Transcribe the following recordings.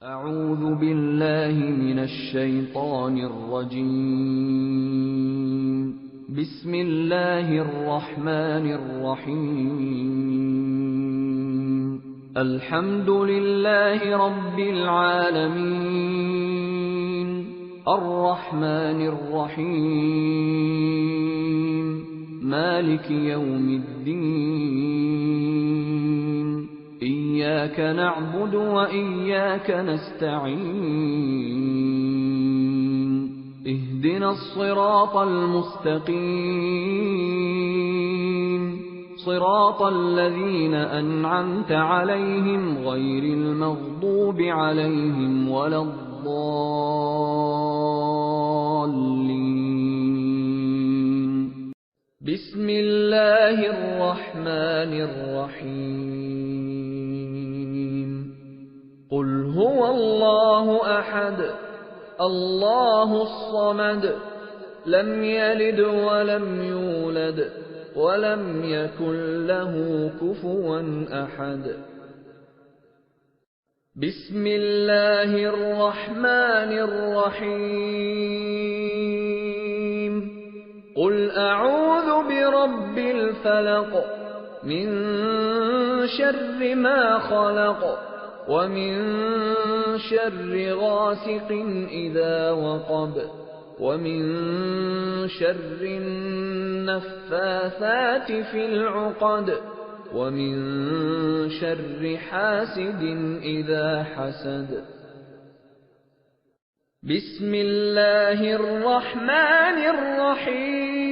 أعوذ بالله من الشيطان الرجيم. بسم الله الرحمن الرحيم. الحمد لله رب العالمين، الرحمن الرحيم، مالك يوم الدين. إياك نعبد وإياك نستعين. اهدنا الصراط المستقيم، صراط الذين أنعمت عليهم غير المغضوب عليهم ولا الضالين. بسم الله الرحمن الرحيم. قل هو الله أحد، الله الصمد، لم يلد ولم يولد ولم يكن له كفوا أحد. بسم الله الرحمن الرحيم. قل أعوذ برب الفلق، من شر ما خلق، ومن شر غاسق إذا وقب، ومن شر النفاثات في العقد، ومن شر حاسد إذا حسد. بسم الله الرحمن الرحيم.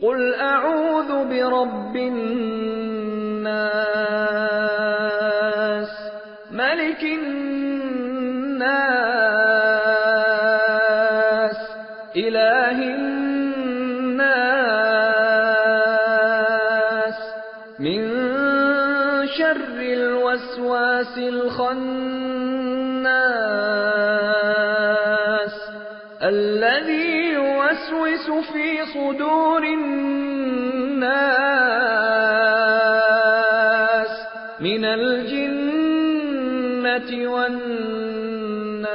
قل أعوذ برب الناس، ملك الناس، إله الناس، من شر الوسواس الخناس، الذي يوسوس في صدور الناس من الجنة والناس.